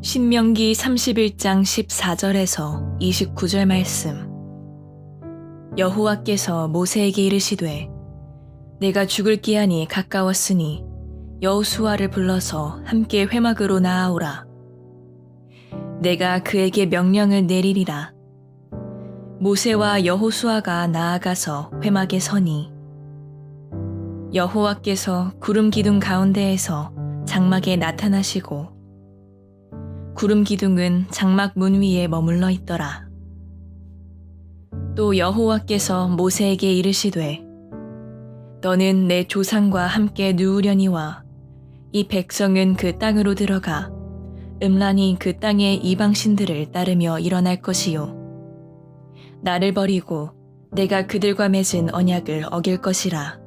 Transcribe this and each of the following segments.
신명기 31장 14절에서 29절 말씀. 여호와께서 모세에게 이르시되 내가 죽을 기한이 가까웠으니 여호수아를 불러서 함께 회막으로 나아오라. 내가 그에게 명령을 내리리라. 모세와 여호수아가 나아가서 회막에 서니 여호와께서 구름 기둥 가운데에서 장막에 나타나시고 구름 기둥은 장막 문 위에 머물러 있더라. 또 여호와께서 모세에게 이르시되 너는 내 조상과 함께 누우려니와 이 백성은 그 땅으로 들어가 음란히 그 땅의 이방신들을 따르며 일어날 것이요 나를 버리고 내가 그들과 맺은 언약을 어길 것이라.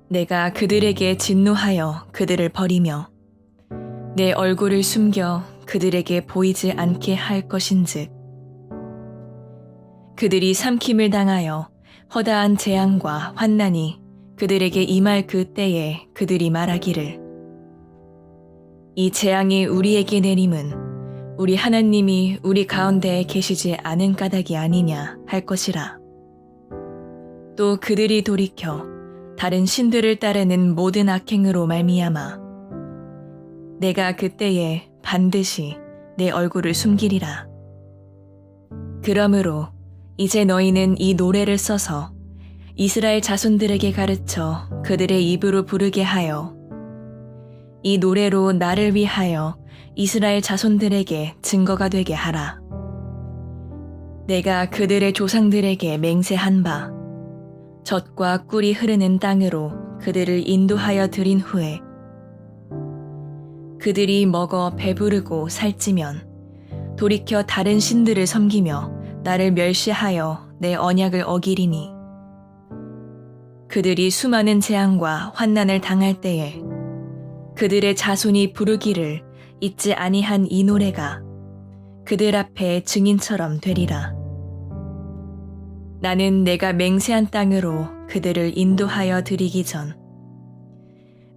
내가 그들에게 진노하여 그들을 버리며 내 얼굴을 숨겨 그들에게 보이지 않게 할 것인즉 그들이 삼킴을 당하여 허다한 재앙과 환난이 그들에게 임할 그 때에 그들이 말하기를 이 재앙이 우리에게 내림은 우리 하나님이 우리 가운데에 계시지 않은 까닭이 아니냐 할 것이라. 또 그들이 돌이켜 다른 신들을 따르는 모든 악행으로 말미암아 내가 그때에 반드시 내 얼굴을 숨기리라. 그러므로 이제 너희는 이 노래를 써서 이스라엘 자손들에게 가르쳐 그들의 입으로 부르게 하여 이 노래로 나를 위하여 이스라엘 자손들에게 증거가 되게 하라. 내가 그들의 조상들에게 맹세한 바 젖과 꿀이 흐르는 땅으로 그들을 인도하여 들인 후에 그들이 먹어 배부르고 살찌면 돌이켜 다른 신들을 섬기며 나를 멸시하여 내 언약을 어기리니 그들이 수많은 재앙과 환난을 당할 때에 그들의 자손이 부르기를 잊지 아니한 이 노래가 그들 앞에 증인처럼 되리라. 나는 내가 맹세한 땅으로 그들을 인도하여 드리기 전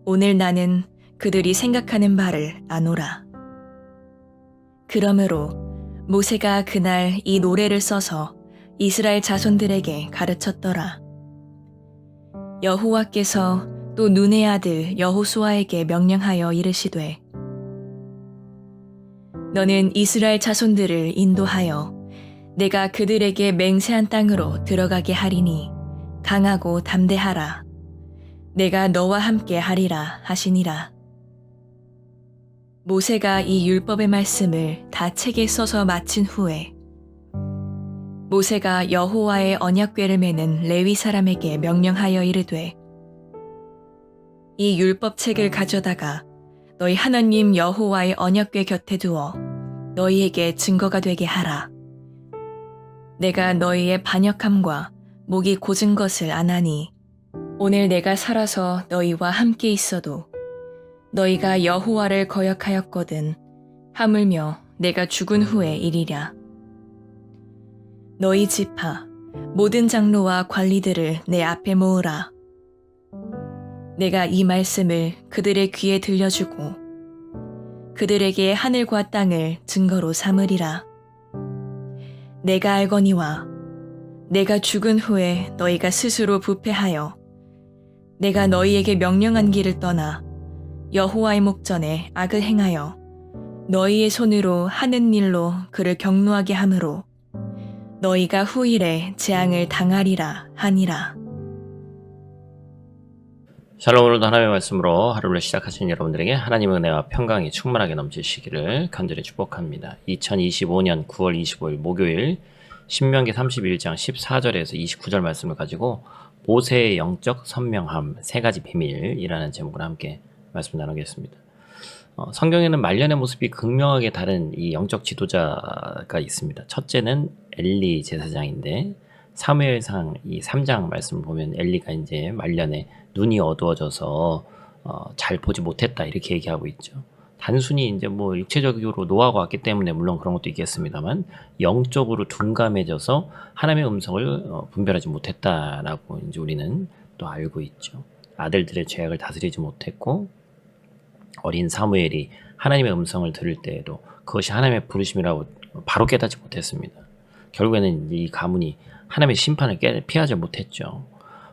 오늘 나는 그들이 생각하는 바를 아노라. 그러므로 모세가 그날 이 노래를 써서 이스라엘 자손들에게 가르쳤더라. 여호와께서 또 눈의 아들 여호수아에게 명령하여 이르시되 너는 이스라엘 자손들을 인도하여 내가 그들에게 맹세한 땅으로 들어가게 하리니 강하고 담대하라. 내가 너와 함께 하리라 하시니라. 모세가 이 율법의 말씀을 다 책에 써서 마친 후에 모세가 여호와의 언약궤를 메는 레위 사람에게 명령하여 이르되 이 율법책을 가져다가 너희 하나님 여호와의 언약궤 곁에 두어 너희에게 증거가 되게 하라. 내가 너희의 반역함과 목이 고진 것을 아나니 오늘 내가 살아서 너희와 함께 있어도 너희가 여호와를 거역하였거든 하물며 내가 죽은 후에 이리랴. 너희 지파 모든 장로와 관리들을 내 앞에 모으라. 내가 이 말씀을 그들의 귀에 들려주고 그들에게 하늘과 땅을 증거로 삼으리라. 내가 알거니와 내가 죽은 후에 너희가 스스로 부패하여 내가 너희에게 명령한 길을 떠나 여호와의 목전에 악을 행하여 너희의 손으로 하는 일로 그를 경노하게 함으로 너희가 후일에 재앙을 당하리라 하니라. 샬롬. 오늘도 하나님의 말씀으로 하루를 시작하신 여러분들에게 하나님의 은혜와 평강이 충만하게 넘치시기를 간절히 축복합니다. 2025년 9월 25일 목요일 신명기 31장 14절에서 29절 말씀을 가지고 모세의 영적 선명함 세 가지 비밀이라는 제목으로 함께 말씀 나누겠습니다. 성경에는 말년의 모습이 극명하게 다른 이 영적 지도자가 있습니다. 첫째는 엘리 제사장인데 사무엘상 이 3장 말씀을 보면 엘리가 이제 말년에 눈이 어두워져서 잘 보지 못했다 이렇게 얘기하고 있죠. 단순히 이제 뭐 육체적으로 노하고 왔기 때문에 물론 그런 것도 있겠습니다만 영적으로 둔감해져서 하나님의 음성을 분별하지 못했다라고 이제 우리는 또 알고 있죠. 아들들의 죄악을 다스리지 못했고 어린 사무엘이 하나님의 음성을 들을 때에도 그것이 하나님의 부르심이라고 바로 깨닫지 못했습니다. 결국에는 이 가문이 하나님의 심판을 피하지 못했죠.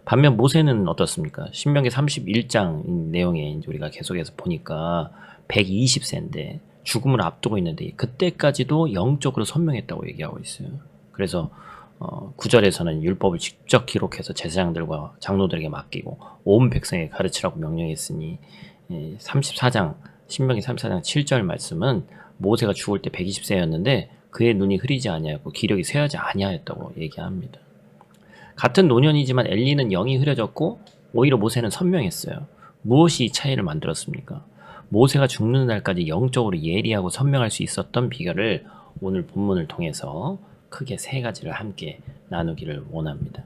반면 모세는 어떻습니까? 신명기 31장 내용에 이제 우리가 계속해서 보니까 120세인데 죽음을 앞두고 있는데 그때까지도 영적으로 선명했다고 얘기하고 있어요. 그래서 9절에서는 율법을 직접 기록해서 제사장들과 장로들에게 맡기고 온 백성에게 가르치라고 명령했으니 34장 신명기 34장 7절 말씀은 모세가 죽을 때 120세였는데 그의 눈이 흐리지 아니하고 기력이 쇠하지 아니하였다고 얘기합니다. 같은 노년이지만 엘리는 영이 흐려졌고 오히려 모세는 선명했어요. 무엇이 이 차이를 만들었습니까? 모세가 죽는 날까지 영적으로 예리하고 선명할 수 있었던 비결을 오늘 본문을 통해서 크게 세 가지를 함께 나누기를 원합니다.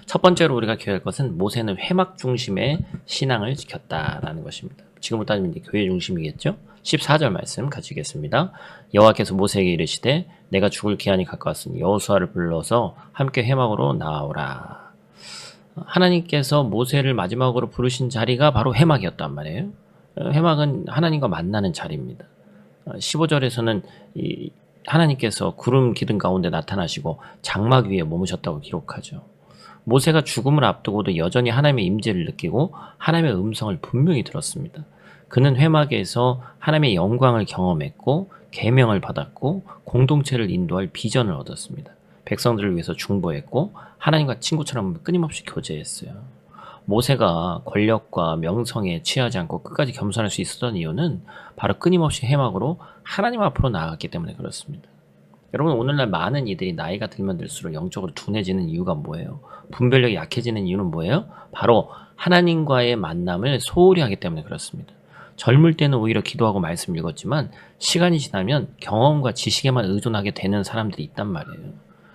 첫 번째로 우리가 기억할 것은 모세는 회막 중심의 신앙을 지켰다라는 것입니다. 지금으로 따지면 이제 교회 중심이겠죠? 14절 말씀 같이 읽겠습니다. 여호와께서 모세에게 이르시되 내가 죽을 기한이 가까웠으니 여호수아를 불러서 함께 회막으로 나아오라. 하나님께서 모세를 마지막으로 부르신 자리가 바로 회막이었단 말이에요. 회막은 하나님과 만나는 자리입니다. 15절에서는 하나님께서 구름 기둥 가운데 나타나시고 장막 위에 머무셨다고 기록하죠. 모세가 죽음을 앞두고도 여전히 하나님의 임재를 느끼고 하나님의 음성을 분명히 들었습니다. 그는 회막에서 하나님의 영광을 경험했고 계명을 받았고 공동체를 인도할 비전을 얻었습니다. 백성들을 위해서 중보했고 하나님과 친구처럼 끊임없이 교제했어요. 모세가 권력과 명성에 취하지 않고 끝까지 겸손할 수 있었던 이유는 바로 끊임없이 회막으로 하나님 앞으로 나아갔기 때문에 그렇습니다. 여러분, 오늘날 많은 이들이 나이가 들면 들수록 영적으로 둔해지는 이유가 뭐예요? 분별력이 약해지는 이유는 뭐예요? 바로 하나님과의 만남을 소홀히 하기 때문에 그렇습니다. 젊을 때는 오히려 기도하고 말씀 읽었지만 시간이 지나면 경험과 지식에만 의존하게 되는 사람들이 있단 말이에요.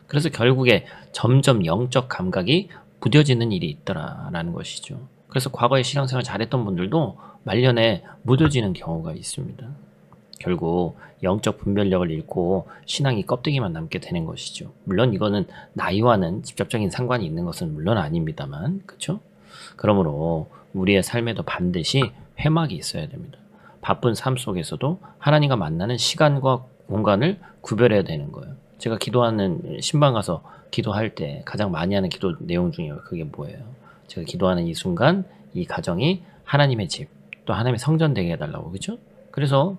그래서 결국에 점점 영적 감각이 무뎌지는 일이 있더라라는 것이죠. 그래서 과거에 신앙생활 잘했던 분들도 말년에 무뎌지는 경우가 있습니다. 결국 영적 분별력을 잃고 신앙이 껍데기만 남게 되는 것이죠. 물론 이거는 나이와는 직접적인 상관이 있는 것은 물론 아닙니다만, 그렇죠? 그러므로 우리의 삶에도 반드시 회막이 있어야 됩니다. 바쁜 삶 속에서도 하나님과 만나는 시간과 공간을 구별해야 되는 거예요. 제가 기도하는 신방 가서 기도할 때 가장 많이 하는 기도 내용 중에 그게 뭐예요? 제가 기도하는 이 순간 이 가정이 하나님의 집, 또 하나님의 성전 되게 해달라고, 그렇죠? 그래서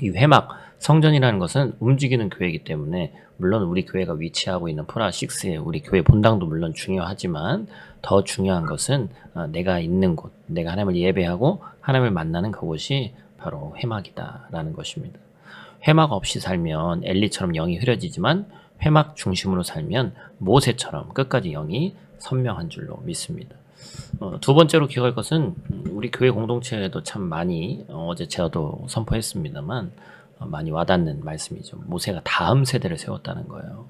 이 회막, 성전이라는 것은 움직이는 교회이기 때문에 물론 우리 교회가 위치하고 있는 프라6의 우리 교회 본당도 물론 중요하지만 더 중요한 것은 내가 있는 곳, 내가 하나님을 예배하고 하나님을 만나는 그곳이 바로 회막이다라는 것입니다. 회막 없이 살면 엘리처럼 영이 흐려지지만 회막 중심으로 살면 모세처럼 끝까지 영이 선명한 줄로 믿습니다. 두 번째로 기억할 것은 우리 교회 공동체에도 참 많이 어제 제가도 선포했습니다만 많이 와닿는 말씀이죠. 모세가 다음 세대를 세웠다는 거예요.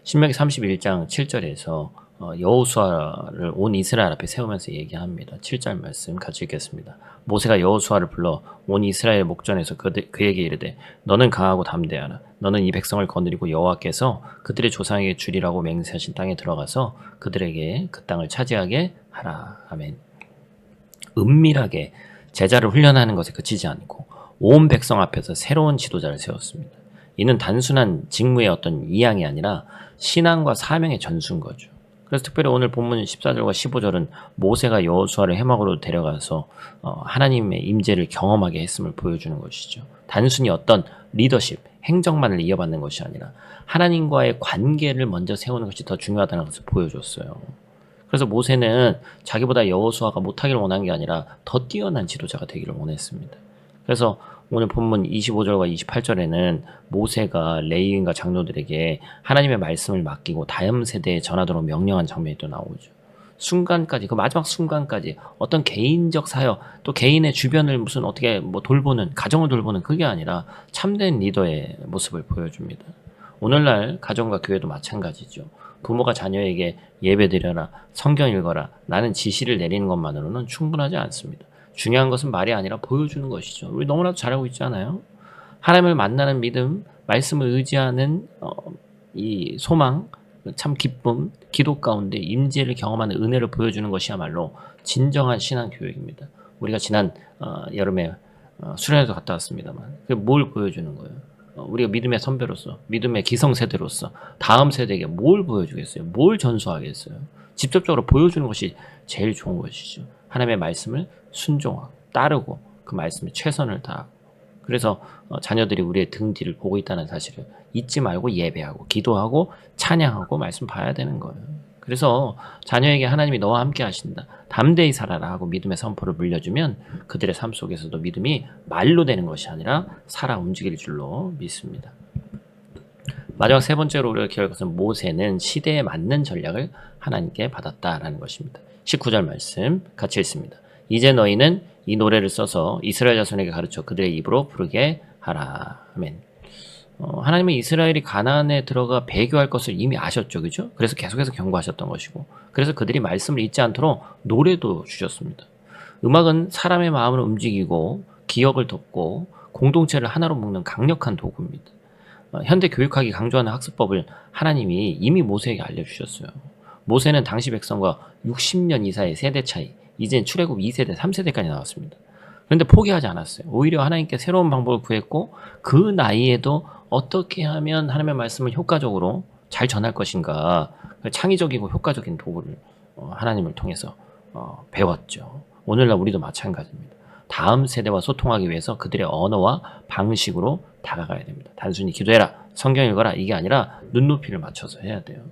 신명기 31장 7절에서 여호수아를 온 이스라엘 앞에 세우면서 얘기합니다. 7절 말씀 같이 읽겠습니다. 모세가 여호수아를 불러 온 이스라엘 목전에서 그에게 이르되 너는 강하고 담대하라. 너는 이 백성을 거느리고 여호와께서 그들의 조상에게 주리라고 맹세하신 땅에 들어가서 그들에게 그 땅을 차지하게 하라. 아멘. 은밀하게 제자를 훈련하는 것에 그치지 않고 온 백성 앞에서 새로운 지도자를 세웠습니다. 이는 단순한 직무의 어떤 이양이 아니라 신앙과 사명의 전수인 거죠. 그래서 특별히 오늘 본문 14절과 15절은 모세가 여호수아를 회막으로 데려가서 하나님의 임재를 경험하게 했음을 보여주는 것이죠. 단순히 어떤 리더십, 행정만을 이어받는 것이 아니라 하나님과의 관계를 먼저 세우는 것이 더 중요하다는 것을 보여줬어요. 그래서 모세는 자기보다 여호수아가 못하기를 원한 게 아니라 더 뛰어난 지도자가 되기를 원했습니다. 그래서 오늘 본문 25절과 28절에는 모세가 레위인과 장로들에게 하나님의 말씀을 맡기고 다음 세대에 전하도록 명령한 장면이 또 나오죠. 순간까지, 그 마지막 순간까지 어떤 개인적 사역, 또 개인의 주변을 무슨 어떻게 돌보는, 가정을 돌보는 그게 아니라 참된 리더의 모습을 보여줍니다. 오늘날 가정과 교회도 마찬가지죠. 부모가 자녀에게 예배드려라, 성경 읽어라, 라는 지시를 내리는 것만으로는 충분하지 않습니다. 중요한 것은 말이 아니라 보여주는 것이죠. 우리 너무나도 잘하고 있잖아요. 하나님을 만나는 믿음, 말씀을 의지하는 이 소망, 참 기쁨, 기도 가운데 임재를 경험하는 은혜를 보여주는 것이야말로 진정한 신앙 교육입니다. 우리가 지난 여름에 수련회도 갔다 왔습니다만 그게 뭘 보여주는 거예요? 우리가 믿음의 선배로서, 믿음의 기성세대로서 다음 세대에게 뭘 보여주겠어요? 뭘 전수하겠어요? 직접적으로 보여주는 것이 제일 좋은 것이죠. 하나님의 말씀을 순종하고 따르고 그 말씀에 최선을 다하고, 그래서 자녀들이 우리의 등 뒤를 보고 있다는 사실을 잊지 말고 예배하고 기도하고 찬양하고 말씀 봐야 되는 거예요. 그래서 자녀에게 하나님이 너와 함께 하신다, 담대히 살아라 하고 믿음의 선포를 물려주면 그들의 삶 속에서도 믿음이 말로 되는 것이 아니라 살아 움직일 줄로 믿습니다. 마지막 세 번째로 우리가 기억할 것은 모세는 시대에 맞는 전략을 하나님께 받았다라는 것입니다. 19절 말씀 같이 읽습니다. 이제 너희는 이 노래를 써서 이스라엘 자손에게 가르쳐 그들의 입으로 부르게 하라. 아멘. 하나님은 이스라엘이 가나안에 들어가 배교할 것을 이미 아셨죠, 그죠? 그래서 계속해서 경고하셨던 것이고, 그래서 그들이 말씀을 잊지 않도록 노래도 주셨습니다. 음악은 사람의 마음을 움직이고 기억을 덮고 공동체를 하나로 묶는 강력한 도구입니다. 현대 교육학이 강조하는 학습법을 하나님이 이미 모세에게 알려주셨어요. 모세는 당시 백성과 60년 이사의 세대 차이, 이젠 출애굽 2세대, 3세대까지 나왔습니다. 그런데 포기하지 않았어요. 오히려 하나님께 새로운 방법을 구했고 그 나이에도 어떻게 하면 하나님의 말씀을 효과적으로 잘 전할 것인가, 창의적이고 효과적인 도구를 하나님을 통해서 배웠죠. 오늘날 우리도 마찬가지입니다. 다음 세대와 소통하기 위해서 그들의 언어와 방식으로 다가가야 됩니다. 단순히 기도해라, 성경 읽어라 이게 아니라 눈높이를 맞춰서 해야 돼요.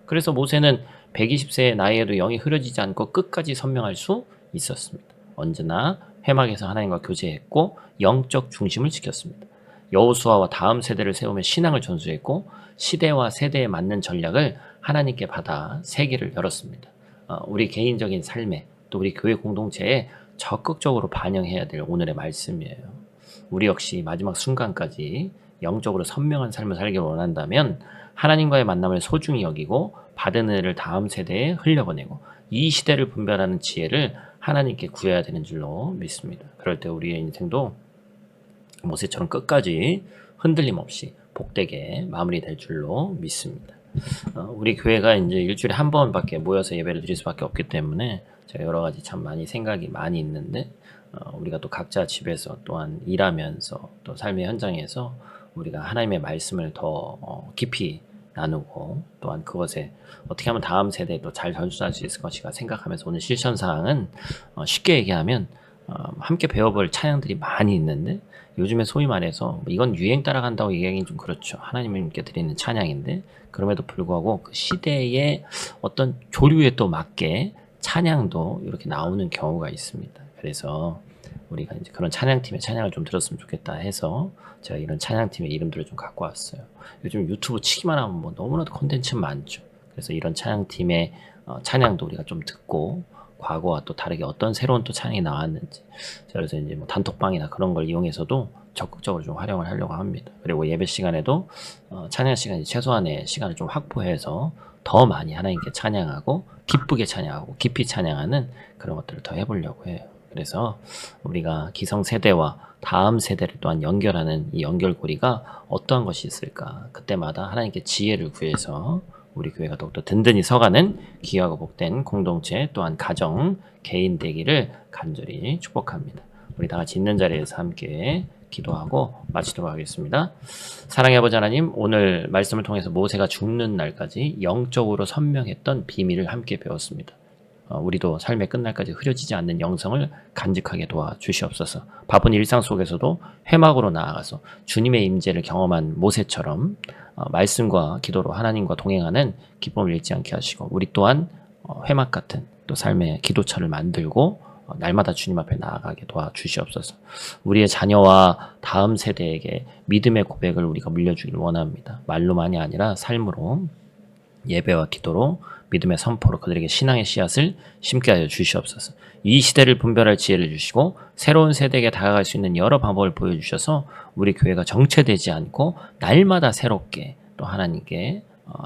그래서 모세는 120세의 나이에도 영이 흐려지지 않고 끝까지 선명할 수 있었습니다. 언제나 회막에서 하나님과 교제했고 영적 중심을 지켰습니다. 여호수아와 다음 세대를 세우며 신앙을 전수했고 시대와 세대에 맞는 전략을 하나님께 받아 세계를 열었습니다. 우리 개인적인 삶에 또 우리 교회 공동체에 적극적으로 반영해야 될 오늘의 말씀이에요. 우리 역시 마지막 순간까지 영적으로 선명한 삶을 살길 원한다면 하나님과의 만남을 소중히 여기고 받은 은혜를 다음 세대에 흘려보내고 이 시대를 분별하는 지혜를 하나님께 구해야 되는 줄로 믿습니다. 그럴 때 우리의 인생도 모세처럼 끝까지 흔들림 없이 복되게 마무리될 줄로 믿습니다. 우리 교회가 이제 일주일에 한 번밖에 모여서 예배를 드릴 수밖에 없기 때문에 제가 여러 가지 참 많이 생각이 많이 있는데 우리가 또 각자 집에서 또한 일하면서 또 삶의 현장에서 우리가 하나님의 말씀을 더 깊이 나누고 또한 그것에 어떻게 하면 다음 세대에 또 잘 전수할 수 있을 것인가 생각하면서 오늘 실천사항은 쉽게 얘기하면 함께 배워볼 찬양들이 많이 있는데 요즘에 소위 말해서 이건 유행 따라간다고 얘기하기는 좀 그렇죠. 하나님께 드리는 찬양인데 그럼에도 불구하고 그 시대의 어떤 조류에 또 맞게 찬양도 이렇게 나오는 경우가 있습니다. 그래서 우리가 이제 그런 찬양팀의 찬양을 좀 들었으면 좋겠다 해서 제가 이런 찬양팀의 이름들을 좀 갖고 왔어요. 요즘 유튜브 치기만 하면 뭐 너무나도 콘텐츠 많죠. 그래서 이런 찬양팀의 찬양도 우리가 좀 듣고 과거와 또 다르게 어떤 새로운 또 찬양이 나왔는지, 그래서 이제 뭐 단톡방이나 그런 걸 이용해서도 적극적으로 좀 활용을 하려고 합니다. 그리고 예배 시간에도 찬양 시간이 최소한의 시간을 좀 확보해서 더 많이 하나님께 찬양하고 기쁘게 찬양하고 깊이 찬양하는 그런 것들을 더 해보려고 해요. 그래서 우리가 기성세대와 다음 세대를 또한 연결하는 이 연결고리가 어떠한 것이 있을까, 그때마다 하나님께 지혜를 구해서 우리 교회가 더욱더 든든히 서가는 귀하고 복된 공동체 또한 가정, 개인 되기를 간절히 축복합니다. 우리 다 같이 있는 자리에서 함께 기도하고 마치도록 하겠습니다. 사랑의 아버지 하나님, 오늘 말씀을 통해서 모세가 죽는 날까지 영적으로 선명했던 비밀을 함께 배웠습니다. 우리도 삶의 끝날까지 흐려지지 않는 영성을 간직하게 도와주시옵소서. 바쁜 일상 속에서도 회막으로 나아가서 주님의 임재를 경험한 모세처럼 말씀과 기도로 하나님과 동행하는 기쁨을 잃지 않게 하시고 우리 또한 회막 같은 또 삶의 기도처를 만들고 날마다 주님 앞에 나아가게 도와주시옵소서. 우리의 자녀와 다음 세대에게 믿음의 고백을 우리가 물려주길 원합니다. 말로만이 아니라 삶으로, 예배와 기도로, 믿음의 선포로 그들에게 신앙의 씨앗을 심게 하여 주시옵소서. 이 시대를 분별할 지혜를 주시고 새로운 세대에게 다가갈 수 있는 여러 방법을 보여주셔서 우리 교회가 정체되지 않고 날마다 새롭게 또 하나님께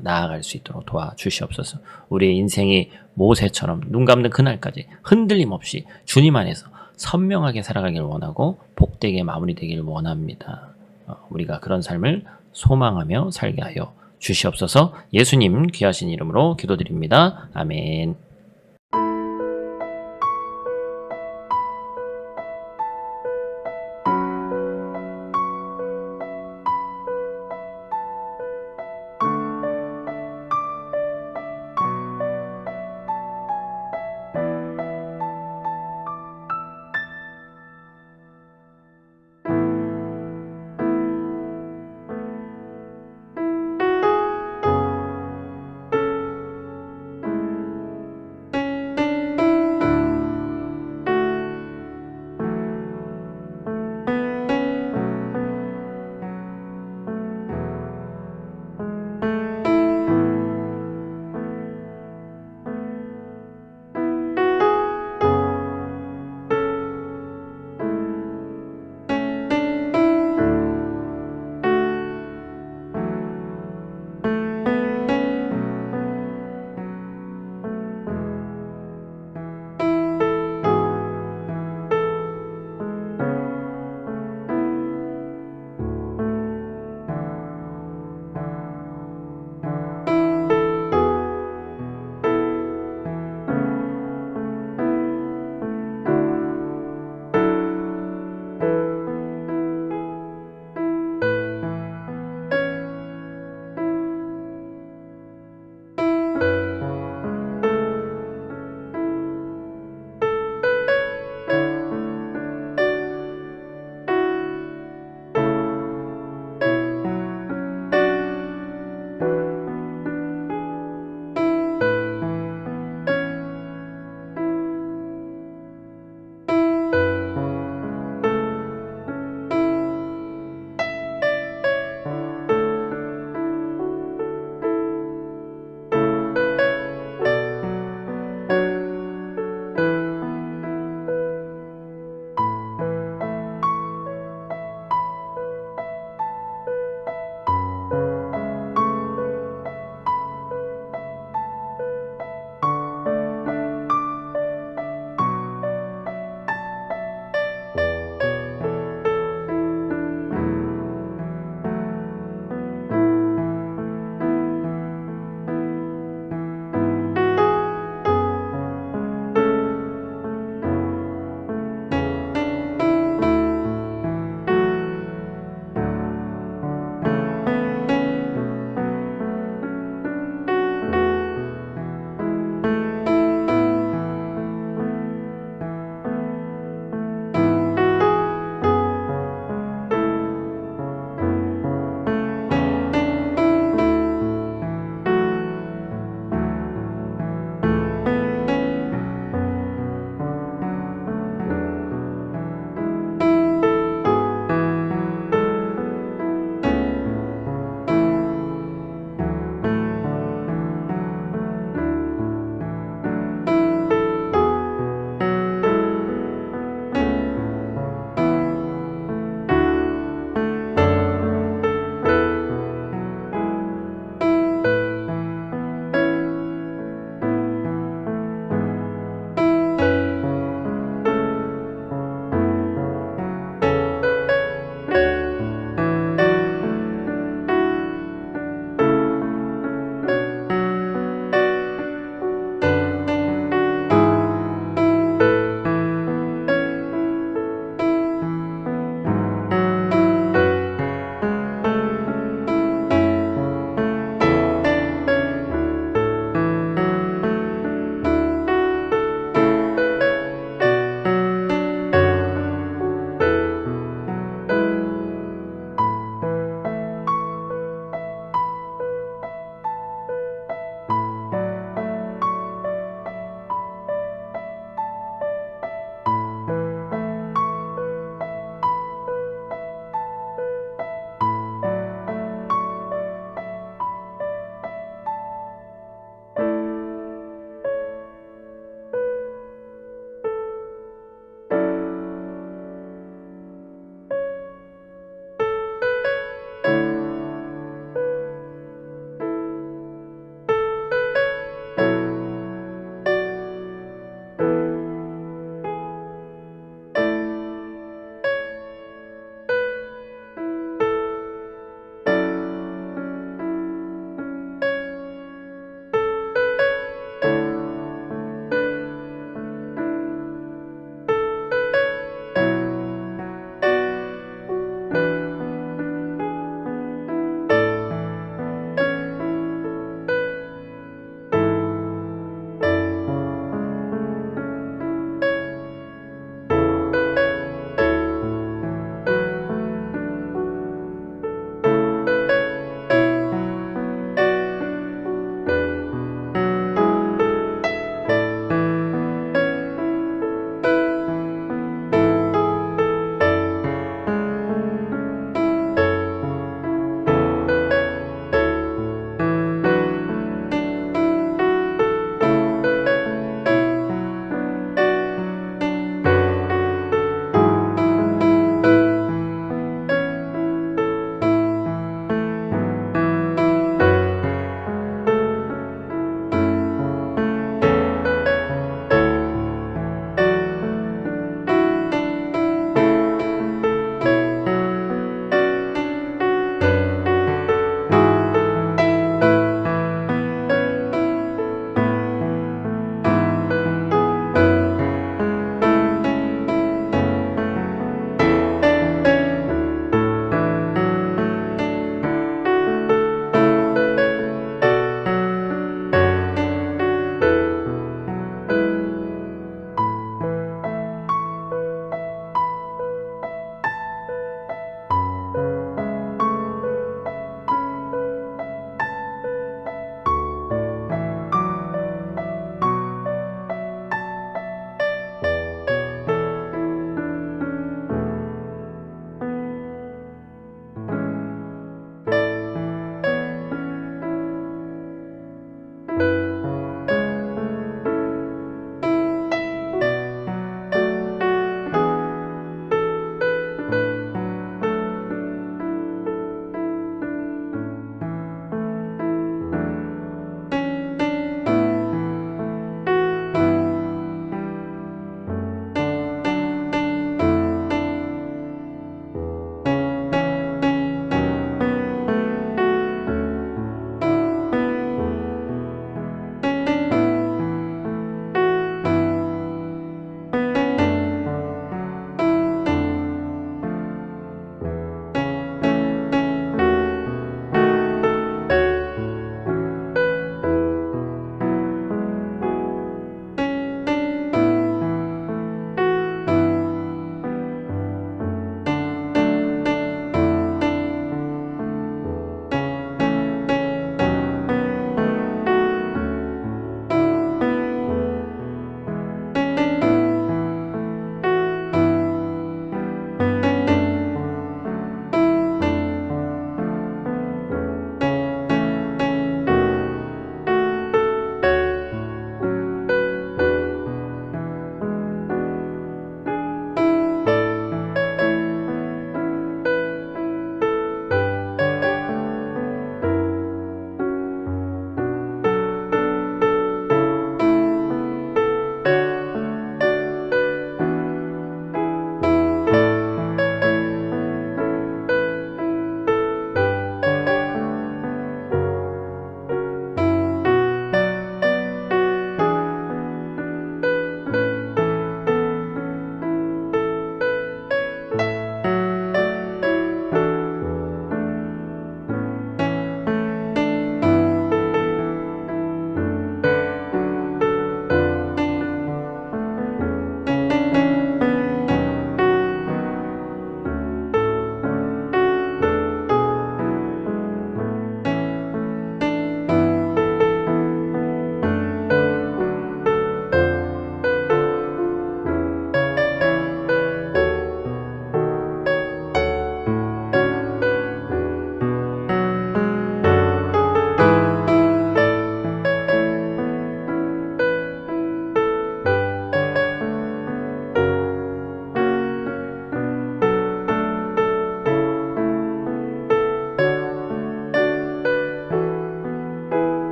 나아갈 수 있도록 도와주시옵소서. 우리의 인생이 모세처럼 눈 감는 그날까지 흔들림 없이 주님 안에서 선명하게 살아가길 원하고 복되게 마무리되길 원합니다. 우리가 그런 삶을 소망하며 살게 하여 주시옵소서. 예수님 귀하신 이름으로 기도드립니다. 아멘.